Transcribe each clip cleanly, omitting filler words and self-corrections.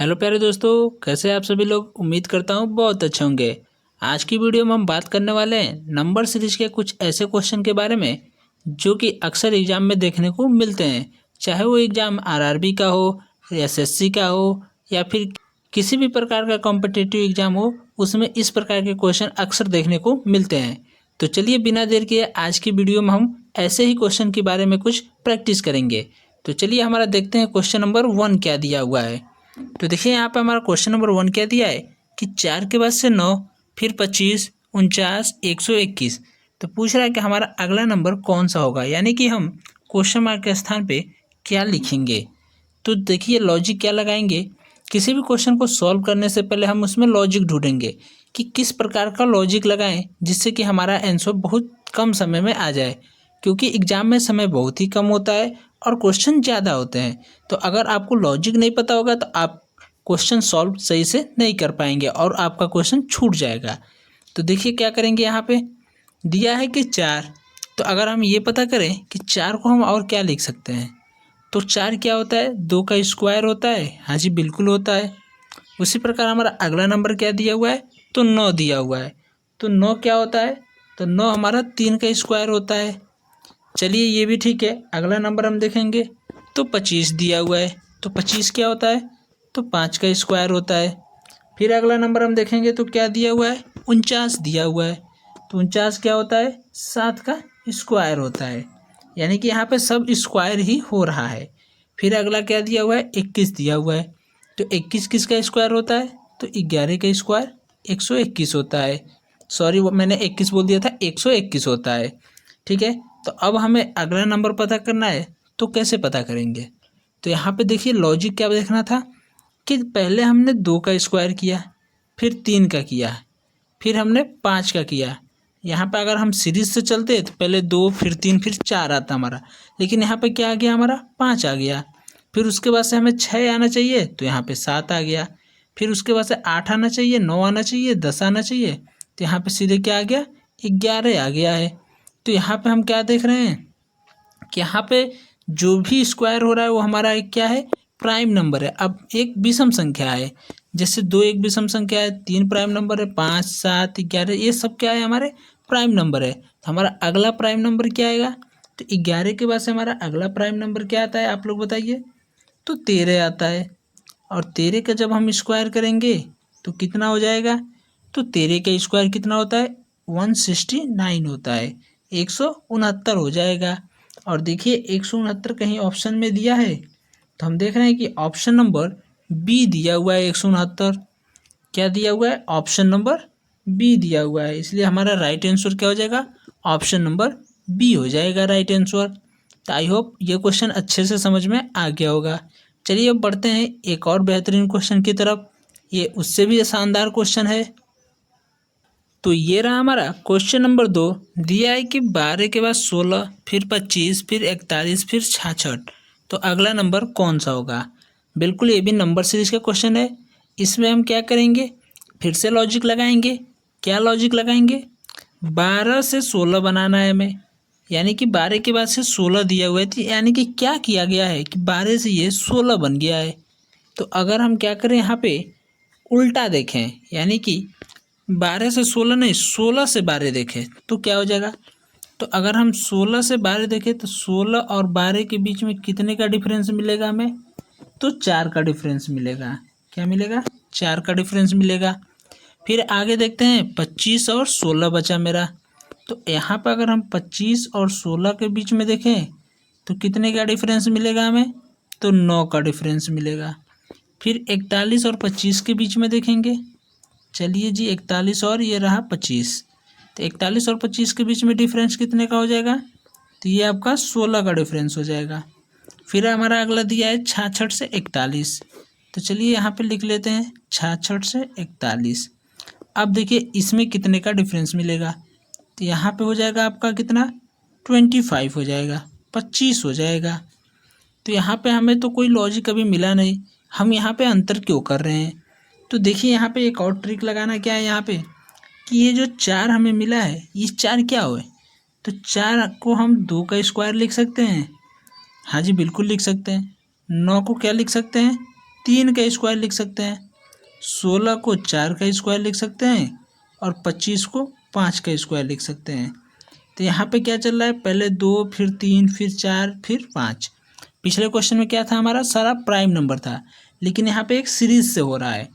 Hello प्यारे दोस्तों, कैसे हैं आप सभी लोग। उम्मीद करता हूँ बहुत अच्छे होंगे। आज की वीडियो में हम बात करने वाले हैं नंबर सीरीज के कुछ ऐसे क्वेश्चन के बारे में जो कि अक्सर एग्जाम में देखने को मिलते हैं। चाहे वो एग्जाम आरआरबी का हो, एसएससी का हो या फिर किसी भी प्रकार का कॉम्पिटिटिव एग्जाम हो, उसमें इस प्रकार के क्वेश्चन अक्सर देखने को मिलते हैं। तो चलिए बिना देर किए आज की वीडियो में हम ऐसे ही क्वेश्चन के बारे में कुछ प्रैक्टिस करेंगे। तो चलिए हमारा देखते हैं क्वेश्चन नंबर 1 क्या दिया हुआ है। तो देखिए यहाँ पे हमारा क्वेश्चन नंबर 1 क्या दिया है कि 4 के बाद से 9, फिर 25, 49, 121। तो पूछ रहा है कि हमारा अगला नंबर कौन सा होगा, यानी कि हम क्वेश्चन मार्क के स्थान पे क्या लिखेंगे। तो देखिए लॉजिक क्या लगाएंगे। किसी भी क्वेश्चन को सॉल्व करने से पहले हम उसमें लॉजिक ढूंढेंगे कि किस प्रकार का लॉजिक लगाएं जिससे कि हमारा आंसर बहुत कम समय में आ जाए, क्योंकि एग्जाम में समय बहुत ही कम होता है और क्वेश्चन ज़्यादा होते हैं। तो अगर आपको लॉजिक नहीं पता होगा तो आप क्वेश्चन सॉल्व सही से नहीं कर पाएंगे और आपका क्वेश्चन छूट जाएगा। तो देखिए क्या करेंगे, यहाँ पे दिया है कि 4। तो अगर हम ये पता करें कि 4 को हम और क्या लिख सकते हैं, तो 4 क्या होता है, 2 का स्क्वायर होता है। हाँ जी बिल्कुल होता है। उसी प्रकार हमारा अगला नंबर क्या दिया हुआ है, तो 9 दिया हुआ है। तो 9 क्या होता है, तो 9 हमारा 3 का स्क्वायर होता है। चलिए ये भी ठीक है। अगला नंबर हम देखेंगे तो 25 दिया हुआ है। तो 25 क्या होता है, तो 5 का स्क्वायर होता है। फिर अगला नंबर हम देखेंगे तो क्या दिया हुआ है, 49 दिया हुआ है। तो 49 क्या होता है, 7 का स्क्वायर होता है। यानी कि यहाँ पे सब स्क्वायर ही हो रहा है। फिर अगला क्या दिया हुआ है, 21 दिया हुआ है। तो 21 किसका स्क्वायर होता है, तो 11 का स्क्वायर 121 होता है। सॉरी वो मैंने 21 बोल दिया था, 121 होता है। ठीक है। तो अब हमें अगला नंबर पता करना है, तो कैसे पता करेंगे। तो यहाँ पे देखिए लॉजिक क्या देखना था कि पहले हमने 2 का स्क्वायर किया, फिर 3 का किया, फिर हमने 5 का किया। यहाँ पे अगर हम सीरीज से चलते तो पहले 2, फिर 3, फिर 4 आता हमारा, लेकिन यहाँ पे क्या आ गया, हमारा 5 आ गया। फिर उसके बाद से हमें 6 आना चाहिए, तो यहाँ पे 7 आ गया। फिर उसके बाद से 8 आना चाहिए, 9 आना चाहिए, 10 आना चाहिए, तो यहाँ पे सीधे क्या आ गया, 11 आ गया है। तो यहाँ पे हम क्या देख रहे हैं कि यहाँ पे जो भी स्क्वायर हो रहा है वो हमारा एक क्या है, प्राइम नंबर है। अब एक विषम संख्या है, जैसे 2 एक विषम संख्या है, 3 प्राइम नंबर है, 5, 7, 11 ये सब क्या है, हमारे प्राइम नंबर है। तो हमारा अगला प्राइम नंबर क्या आएगा, तो 11 के बाद से हमारा अगला प्राइम नंबर क्या आता है, आप लोग बताइए। तो 13 आता है। और 13 का जब हम स्क्वायर करेंगे तो कितना हो जाएगा, तो 13 का स्क्वायर कितना होता है, 169 होता है, 169 हो जाएगा। और देखिए 169 कहीं ऑप्शन में दिया है, तो हम देख रहे हैं कि ऑप्शन नंबर बी दिया हुआ है। 169 क्या दिया हुआ है, ऑप्शन नंबर बी दिया हुआ है, इसलिए हमारा राइट आंसर क्या हो जाएगा, ऑप्शन नंबर बी हो जाएगा राइट आंसर। तो आई होप ये क्वेश्चन अच्छे से समझ में आ गया होगा। चलिए अब बढ़ते हैं एक और बेहतरीन क्वेश्चन की तरफ। ये उससे भी शानदार क्वेश्चन है। तो ये रहा हमारा क्वेश्चन नंबर 2। दिया है कि 12 के बाद 16, फिर 25, फिर 41, फिर 66। तो अगला नंबर कौन सा होगा। बिल्कुल ये भी नंबर सीरीज का क्वेश्चन है। इसमें हम क्या करेंगे, फिर से लॉजिक लगाएंगे। क्या लॉजिक लगाएंगे, 12 से 16 बनाना है हमें, यानी कि 12 के बाद से 16 दिया हुआ है, तो यानी कि क्या किया गया है कि 12 से ये 16 बन गया है। तो अगर हम क्या करें, यहाँ पे उल्टा देखें, यानी कि 12 से 16 नहीं, 16 से 12 देखें तो क्या हो जाएगा। तो अगर हम 16 से 12 देखें तो 16 और 12 के बीच में कितने का डिफरेंस मिलेगा हमें, तो 4 का डिफरेंस मिलेगा। क्या मिलेगा, 4 का डिफरेंस मिलेगा। फिर आगे देखते हैं, 25 और 16 बचा मेरा। तो यहाँ पर अगर हम 25 और 16 के बीच में देखें तो कितने का डिफरेंस मिलेगा हमें, तो 9 का डिफरेंस मिलेगा। फिर 41 और 25 के बीच में देखेंगे, चलिए जी 41 और ये रहा 25, तो 41 और 25 के बीच में डिफरेंस कितने का हो जाएगा, तो ये आपका 16 का डिफरेंस हो जाएगा। फिर हमारा अगला दिया है 66 से 41। तो चलिए यहाँ पे लिख लेते हैं 66 से 41। अब देखिए इसमें कितने का डिफरेंस मिलेगा, तो यहाँ पे हो जाएगा आपका कितना, 25 हो जाएगा, 25 हो जाएगा। तो यहाँ पे हमें तो कोई लॉजिक अभी मिला नहीं, हम यहाँ पे अंतर क्यों कर रहे हैं। तो देखिए यहाँ पे एक और ट्रिक लगाना क्या है यहाँ पे, कि ये जो 4 हमें मिला है ये 4 क्या हुए, तो 4 को हम 2 का स्क्वायर लिख सकते हैं। हाँ जी बिल्कुल लिख सकते हैं। 9 को क्या लिख सकते हैं, 3 का स्क्वायर लिख सकते हैं, 16 को 4 का स्क्वायर लिख सकते हैं और 25 को 5 का स्क्वायर लिख सकते हैं। तो यहाँ पे क्या चल रहा है, पहले 2 फिर 3 फिर 4 फिर 5। पिछले क्वेश्चन में क्या था, हमारा सारा प्राइम नंबर था, लेकिन यहाँ पे एक सीरीज से हो रहा है।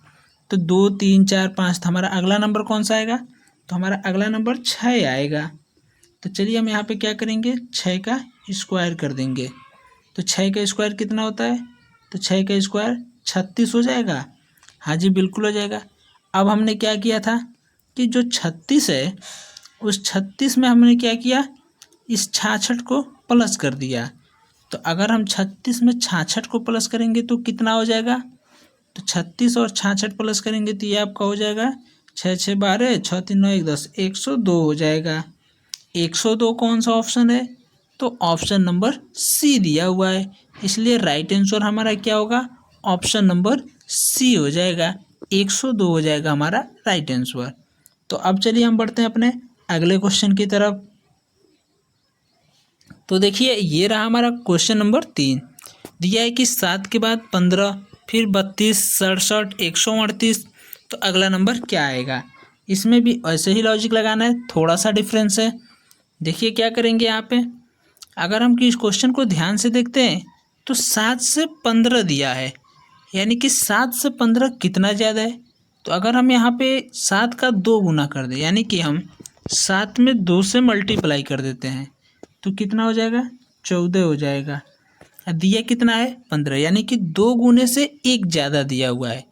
तो 2 3 4 5, तो हमारा अगला नंबर कौन सा आएगा, तो हमारा अगला नंबर 6 आएगा। तो चलिए हम यहाँ पे क्या करेंगे, 6 का स्क्वायर कर देंगे। तो 6 का स्क्वायर कितना होता है, तो 6 का स्क्वायर 36 हो जाएगा। हाँ जी बिल्कुल हो जाएगा। अब हमने क्या किया था कि जो 36 है उस 36 में हमने क्या किया, इस 66 को प्लस कर दिया। तो अगर हम 36 में 66 को प्लस करेंगे तो कितना हो जाएगा, तो 36 और 66 प्लस करेंगे तो ये आपका हो जाएगा 6 6 12, 6 3 9 1 10, 102 हो जाएगा। 102 कौन सा ऑप्शन है, तो ऑप्शन नंबर सी दिया हुआ है, इसलिए राइट आंसर हमारा क्या होगा, ऑप्शन नंबर सी हो जाएगा। 102 हो जाएगा हमारा राइट आंसर। तो अब चलिए हम बढ़ते हैं अपने अगले क्वेश्चन की तरफ। तो देखिए ये रहा हमारा क्वेश्चन नंबर 3। दिया है कि 7 के बाद 15 फिर 32 67 138, तो अगला नंबर क्या आएगा। इसमें भी ऐसे ही लॉजिक लगाना है, थोड़ा सा डिफरेंस है। देखिए क्या करेंगे यहाँ पे, अगर हम इस क्वेश्चन को ध्यान से देखते हैं तो 7 से 15 दिया है, यानी कि 7 से 15 कितना ज़्यादा है। तो अगर हम यहाँ पे 7 का 2 गुना कर दें, यानी कि हम 7 में 2 से मल्टीप्लाई कर देते हैं, तो कितना हो जाएगा, 14 हो जाएगा। दिया कितना है, 15, यानी कि 2 गुने से 1 ज़्यादा दिया हुआ है।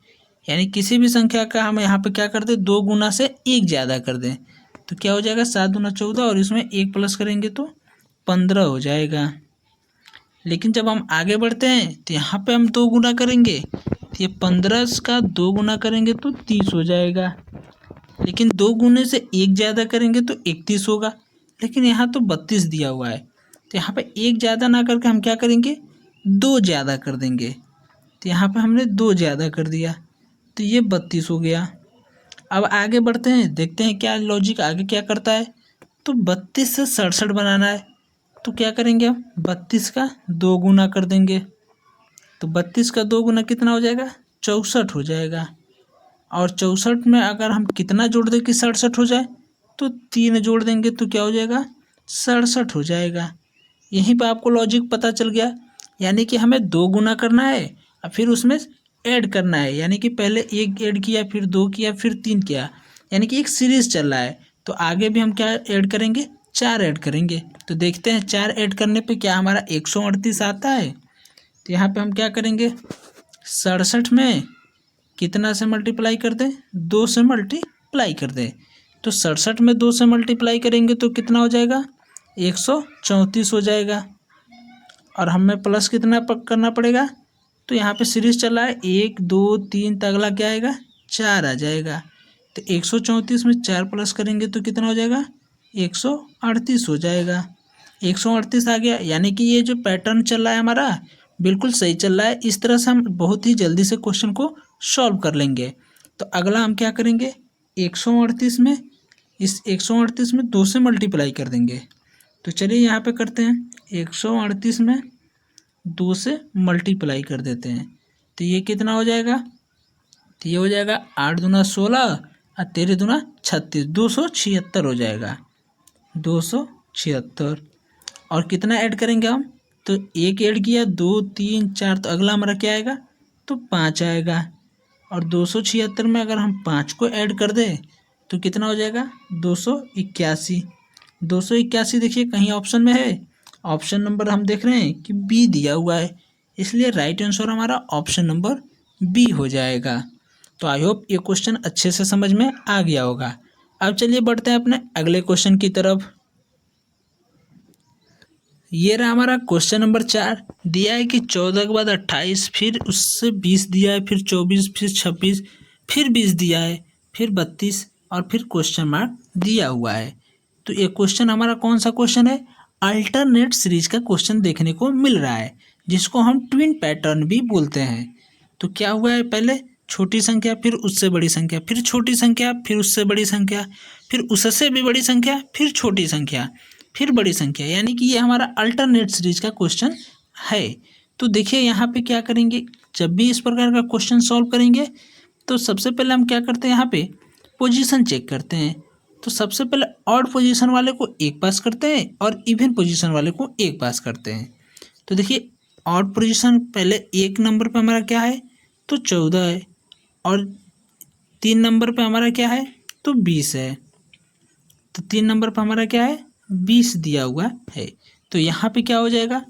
यानी किसी भी संख्या का हम यहाँ पे क्या कर दें, 2 गुना से 1 ज़्यादा कर दें, तो क्या हो जाएगा, 7 दूना 14 और इसमें 1 प्लस करेंगे तो 15 हो जाएगा। लेकिन जब हम आगे बढ़ते हैं तो यहाँ पे हम 2 गुना करेंगे, तो ये 15 का 2 गुना करेंगे तो 30 हो जाएगा। लेकिन 2 गुने से 1 ज़्यादा करेंगे तो 31 होगा, लेकिन यहाँ तो 32 दिया हुआ है। तो यहाँ पे 1 ज़्यादा ना करके हम क्या करेंगे, 2 ज़्यादा कर देंगे। तो यहाँ पे हमने 2 ज़्यादा कर दिया, तो ये 32 हो गया। अब आगे बढ़ते हैं, देखते हैं क्या लॉजिक आगे क्या करता है। तो 32 से 67 बनाना है, तो क्या करेंगे हम, 32 का 2 गुना कर देंगे। तो 32 का 2 गुना कितना हो जाएगा, 64 हो जाएगा। और 64 में अगर हम कितना जोड़ दें कि 67 हो जाए, तो 3 जोड़ देंगे तो क्या हो जाएगा, 67 हो जाएगा। यहीं पर आपको लॉजिक पता चल गया, यानी कि हमें 2 गुना करना है और फिर उसमें ऐड करना है, यानी कि पहले 1 ऐड किया फिर 2 किया फिर 3 किया, यानी कि एक सीरीज चल रहा है। तो आगे भी हम क्या ऐड करेंगे, 4 ऐड करेंगे। तो देखते हैं 4 ऐड करने पे क्या हमारा 138 आता है। तो यहाँ पे हम क्या करेंगे, 67 में कितना से मल्टीप्लाई कर दें, 2 से मल्टीप्लाई कर दें। तो 67 में 2 से मल्टीप्लाई करेंगे तो कितना हो जाएगा, 134 हो जाएगा। और हमें प्लस कितना करना पड़ेगा, तो यहाँ पे सीरीज चल रहा है 1 2 3, तो अगला क्या आएगा, 4 आ जाएगा। तो 134 में 4 प्लस करेंगे तो कितना हो जाएगा, 138 हो जाएगा। 138 आ गया, यानी कि ये जो पैटर्न चल रहा है हमारा बिल्कुल सही चल रहा है। इस तरह से हम बहुत ही जल्दी से क्वेश्चन को सॉल्व कर लेंगे। तो अगला हम क्या करेंगे, 138 में, इस 138 में 2 से मल्टीप्लाई कर देंगे। तो चलिए यहाँ पे करते हैं, 138 में 2 से मल्टीप्लाई कर देते हैं। तो ये कितना हो जाएगा, तो ये हो जाएगा 8 दूना 16 और 13 दूना 36, 276 हो जाएगा, 276। और कितना ऐड करेंगे हम, तो 1 ऐड किया, 2 3 4, तो अगला हमारा क्या आएगा, तो 5 आएगा। और 276 में अगर हम 5 को ऐड कर दें तो कितना हो जाएगा, 281। 281 देखिए कहीं ऑप्शन में है, ऑप्शन नंबर हम देख रहे हैं कि बी दिया हुआ है, इसलिए राइट आंसर हमारा ऑप्शन नंबर बी हो जाएगा। तो आई होप ये क्वेश्चन अच्छे से समझ में आ गया होगा। अब चलिए बढ़ते हैं अपने अगले क्वेश्चन की तरफ। ये रहा हमारा क्वेश्चन नंबर 4। दिया है कि 14 के बाद 28, फिर उससे 20 दिया है, फिर 24, फिर 26, फिर 20 दिया है, फिर 32 और फिर क्वेश्चन मार्क दिया हुआ है। तो ये क्वेश्चन हमारा कौन सा क्वेश्चन है, अल्टरनेट सीरीज का क्वेश्चन देखने को मिल रहा है, जिसको हम ट्विन पैटर्न भी बोलते हैं। तो क्या हुआ है, पहले छोटी संख्या, फिर उससे बड़ी संख्या, फिर छोटी संख्या, फिर उससे बड़ी संख्या, फिर उससे भी बड़ी संख्या, फिर छोटी संख्या, फिर बड़ी संख्या, यानी कि ये हमारा अल्टरनेट सीरीज का क्वेश्चन है। तो देखिए यहाँ पे क्या करेंगे, जब भी इस प्रकार का क्वेश्चन सॉल्व करेंगे तो सबसे पहले हम क्या करते हैं, यहाँ पे पोजीशन चेक करते हैं। तो सबसे पहले ऑड पोजीशन वाले को 1 पास करते हैं और इवन पोजीशन वाले को 1 पास करते हैं। तो देखिए ऑड पोजीशन पहले 1 नंबर पे हमारा क्या है, तो 14 है, और 3 नंबर पे हमारा क्या है, तो 20 है। तो 3 नंबर पे हमारा क्या है, 20 दिया हुआ है। तो यहाँ पे क्या हो जाएगा,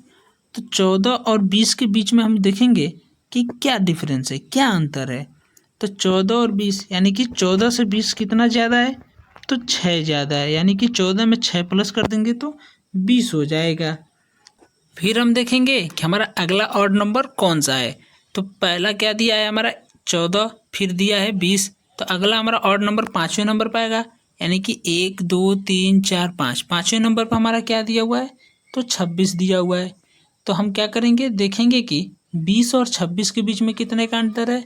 तो 14 और 20 के बीच में हम देखेंगे कि क्या डिफरेंस है, क्या अंतर है। तो 14 और 20 यानी कि 14 से 20 कितना ज़्यादा है, तो 6 ज़्यादा है, यानी कि 14 में 6 प्लस कर देंगे तो 20 हो जाएगा। फिर हम देखेंगे कि हमारा अगला ऑड नंबर कौन सा है। तो पहला क्या दिया है हमारा 14, फिर दिया है 20। तो अगला हमारा ऑड नंबर 5वें नंबर पर आएगा, यानी कि 1 2 3 4 5, 5वें नंबर पर हमारा क्या दिया हुआ है, तो 26 दिया हुआ है। तो हम क्या करेंगे, देखेंगे कि 20 और 26 के बीच में कितने का अंतर है,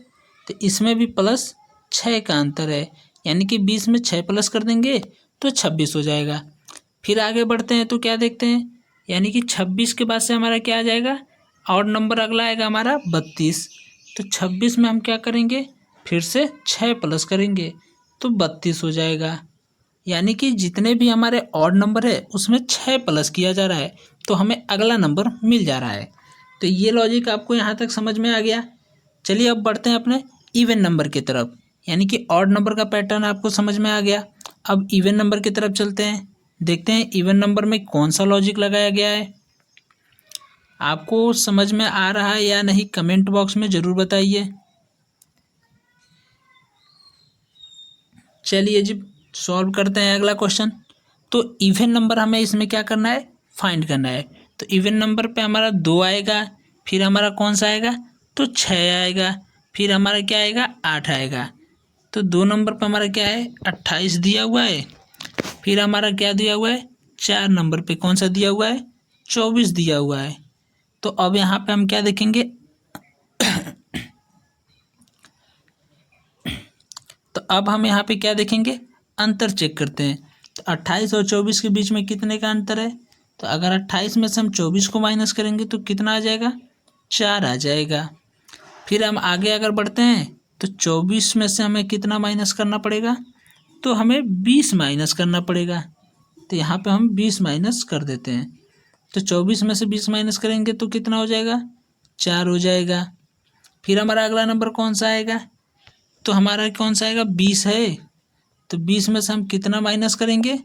तो इसमें भी प्लस 6 का अंतर है, यानी कि 20 में 6 प्लस कर देंगे तो 26 हो जाएगा। फिर आगे बढ़ते हैं तो क्या देखते हैं, यानी कि 26 के बाद से हमारा क्या आ जाएगा, ऑड नंबर अगला आएगा हमारा 32। तो 26 में हम क्या करेंगे, फिर से 6 प्लस करेंगे तो 32 हो जाएगा। यानी कि जितने भी हमारे ऑड नंबर है उसमें 6 प्लस किया जा रहा है तो हमें अगला नंबर मिल जा रहा है। तो ये लॉजिक आपको यहाँ तक समझ में आ गया। चलिए अब बढ़ते हैं अपने इवन नंबर की तरफ, यानी कि ऑड नंबर का पैटर्न आपको समझ में आ गया। अब इवन नंबर की तरफ चलते हैं, देखते हैं इवन नंबर में कौन सा लॉजिक लगाया गया है। आपको समझ में आ रहा है या नहीं, कमेंट बॉक्स में ज़रूर बताइए। चलिए जी सॉल्व करते हैं अगला क्वेश्चन। तो इवन नंबर हमें इसमें क्या करना है, फाइंड करना है। तो इवन नंबर पे हमारा 2 आएगा, फिर हमारा कौन सा आएगा, तो 6 आएगा, फिर हमारा क्या आएगा, 8 आएगा। तो 2 नंबर पे हमारा क्या है, 28 दिया हुआ है, फिर हमारा क्या दिया हुआ है, 4 नंबर पे कौन सा दिया हुआ है, 24 दिया हुआ है। तो अब यहाँ पे हम क्या देखेंगे, तो अब हम यहाँ पे क्या देखेंगे, अंतर चेक करते हैं। तो 28 और 24 के बीच में कितने का अंतर है, तो अगर 28 में से हम 24 को माइनस करेंगे तो कितना आ जाएगा, 4 आ जाएगा। फिर हम आगे अगर बढ़ते हैं तो 24 में से हमें कितना माइनस करना पड़ेगा, तो हमें 20 माइनस करना पड़ेगा। तो यहाँ पे हम 20 माइनस कर देते हैं। तो 24 में से 20 माइनस करेंगे तो कितना हो जाएगा, 4 हो जाएगा। फिर हमारा अगला नंबर कौन सा आएगा, तो हमारा कौन सा आएगा, 20 है। तो 20 में से हम कितना माइनस करेंगे,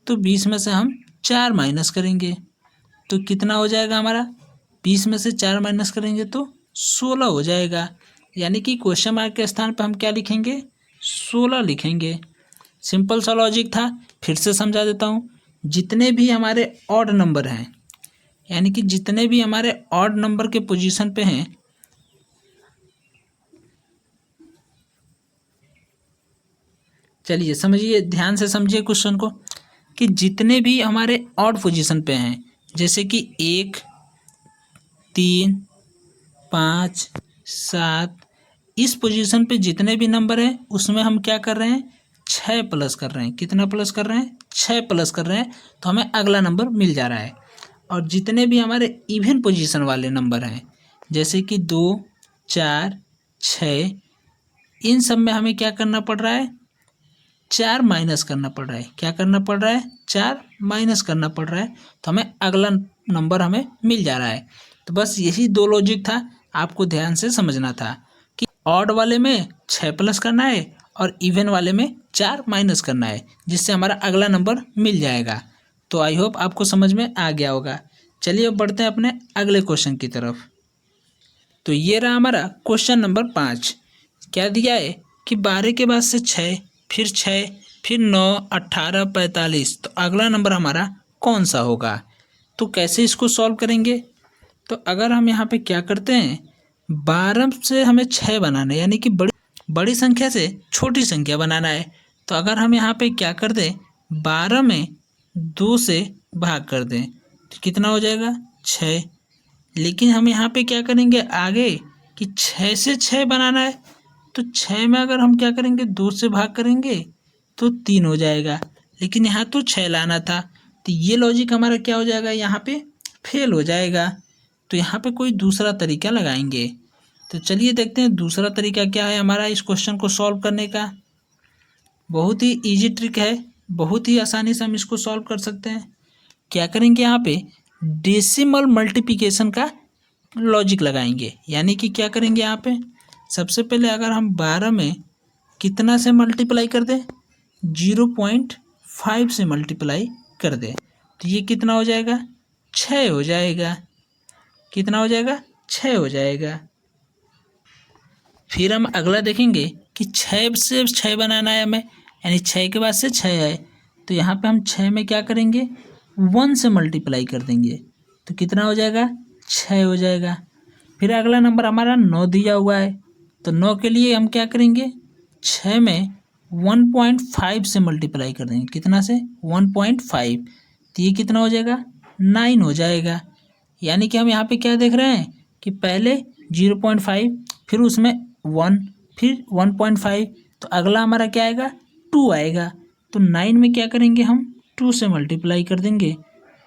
तो 20 में से हम 4 माइनस करेंगे तो कितना हो जाएगा हमारा, 20 में से 4 माइनस करेंगे तो 16 हो जाएगा। यानी कि क्वेश्चन मार्क के स्थान पर हम क्या लिखेंगे, 16 लिखेंगे। सिंपल सा लॉजिक था, फिर से समझा देता हूँ। जितने भी हमारे ऑड नंबर हैं, यानी कि जितने भी हमारे ऑड नंबर के पोजीशन पे हैं, चलिए समझिए, ध्यान से समझिए क्वेश्चन को, कि जितने भी हमारे ऑड पोजीशन पे हैं, जैसे कि 1 3 5 7, इस पोजीशन पे जितने भी नंबर हैं उसमें हम क्या कर रहे हैं, 6 प्लस कर रहे हैं। कितना प्लस कर रहे हैं, 6 प्लस कर रहे हैं, तो हमें अगला नंबर मिल जा रहा है। और जितने भी हमारे इवन पोजीशन वाले नंबर हैं, जैसे कि 2 4 6, इन सब में हमें क्या करना पड़ रहा है, 4 माइनस करना पड़ रहा है। क्या करना पड़ रहा है, 4 माइनस करना पड़ रहा है, तो हमें अगला नंबर हमें मिल जा रहा है। तो बस यही 2 लॉजिक था, आपको ध्यान से समझना था कि ऑड वाले में 6 प्लस करना है और इवन वाले में 4 माइनस करना है, जिससे हमारा अगला नंबर मिल जाएगा। तो आई होप आपको समझ में आ गया होगा। चलिए अब बढ़ते हैं अपने अगले क्वेश्चन की तरफ। तो ये रहा हमारा क्वेश्चन नंबर 5। क्या दिया है कि 12 के बाद से 6, फिर 6, फिर 9 18 45, तो अगला नंबर हमारा कौन सा होगा। तो कैसे इसको सॉल्व करेंगे, तो अगर हम यहाँ पे क्या करते हैं, 12 से हमें 6 बनाना है, यानी कि बड़ी संख्या से छोटी संख्या बनाना है। तो अगर हम यहाँ पे क्या कर दें, 12 में 2 से भाग कर दें तो कितना हो जाएगा, 6। लेकिन हम यहाँ पे क्या करेंगे आगे, कि 6 से 6 बनाना है, तो 6 में अगर हम क्या करेंगे, 2 से भाग करेंगे तो 3 हो जाएगा। लेकिन यहाँ तो 6 लाना था, तो ये लॉजिक हमारा क्या हो जाएगा, यहाँ पे फेल हो जाएगा। तो यहाँ पे कोई दूसरा तरीका लगाएंगे। तो चलिए देखते हैं दूसरा तरीका क्या है हमारा इस क्वेश्चन को सॉल्व करने का। बहुत ही इजी ट्रिक है, बहुत ही आसानी से हम इसको सॉल्व कर सकते हैं। क्या करेंगे, यहाँ पे डेसिमल मल्टीप्लिकेशन का लॉजिक लगाएंगे। यानी कि क्या करेंगे, यहाँ पे सबसे पहले अगर हम 12 में कितना से मल्टीप्लाई कर दें, 0.5 से मल्टीप्लाई कर दें, तो ये कितना हो जाएगा, 6 हो जाएगा। कितना हो जाएगा, 6 हो जाएगा। फिर हम अगला देखेंगे कि 6 से 6 बनाना है हमें, यानी 6 के बाद से 6 है, तो यहाँ पे हम 6 में क्या करेंगे, 1 से मल्टीप्लाई कर देंगे, तो कितना हो जाएगा, 6 हो जाएगा। फिर अगला नंबर हमारा 9 दिया हुआ है, तो 9 के लिए हम क्या करेंगे, 6 में 1.5 से मल्टीप्लाई कर देंगे। कितना से, 1.5, तो ये कितना हो जाएगा, 9 हो जाएगा। यानी कि हम यहाँ पे क्या देख रहे हैं कि पहले 0.5, फिर उसमें 1, फिर 1.5, तो अगला हमारा क्या आएगा, 2 आएगा। तो 9 में क्या करेंगे, हम 2 से मल्टीप्लाई कर देंगे,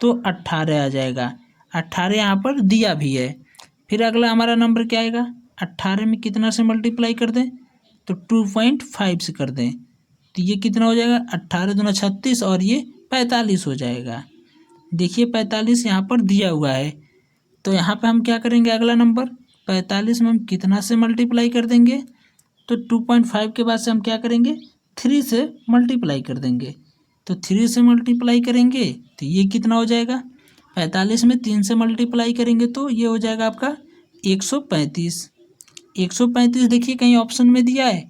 तो 18 आ जाएगा। 18 यहाँ पर दिया भी है। फिर अगला हमारा नंबर क्या आएगा, 18 में कितना से मल्टीप्लाई कर दें, तो 2.5 से कर दें, तो ये कितना हो जाएगा, 18 दूना 36 और ये 45 हो जाएगा। देखिए 45 यहाँ पर दिया हुआ है, तो यहाँ पे हम क्या करेंगे, अगला नंबर 45 में हम कितना से मल्टीप्लाई कर देंगे, तो 2.5 के बाद से हम क्या करेंगे, 3 से मल्टीप्लाई कर देंगे। तो 3 से मल्टीप्लाई करेंगे तो ये कितना हो जाएगा, 45 में 3 से मल्टीप्लाई करेंगे तो ये हो जाएगा आपका 135। 135 देखिए कहीं ऑप्शन में दिया है,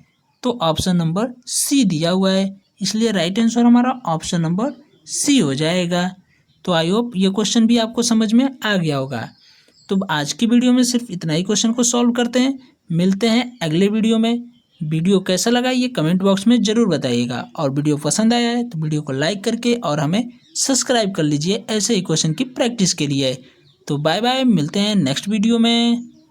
तो ऑप्शन नंबर सी दिया हुआ है, इसलिए राइट आंसर हमारा ऑप्शन नंबर सी हो जाएगा। तो आई होप ये क्वेश्चन भी आपको समझ में आ गया होगा। तो आज की वीडियो में सिर्फ इतना ही क्वेश्चन को सॉल्व करते हैं, मिलते हैं अगले वीडियो में। वीडियो कैसा लगा ये कमेंट बॉक्स में ज़रूर बताइएगा, और वीडियो पसंद आया है तो वीडियो को लाइक करके और हमें सब्सक्राइब कर लीजिए ऐसे ही क्वेश्चन की प्रैक्टिस के लिए। तो बाय बाय, मिलते हैं नेक्स्ट वीडियो में।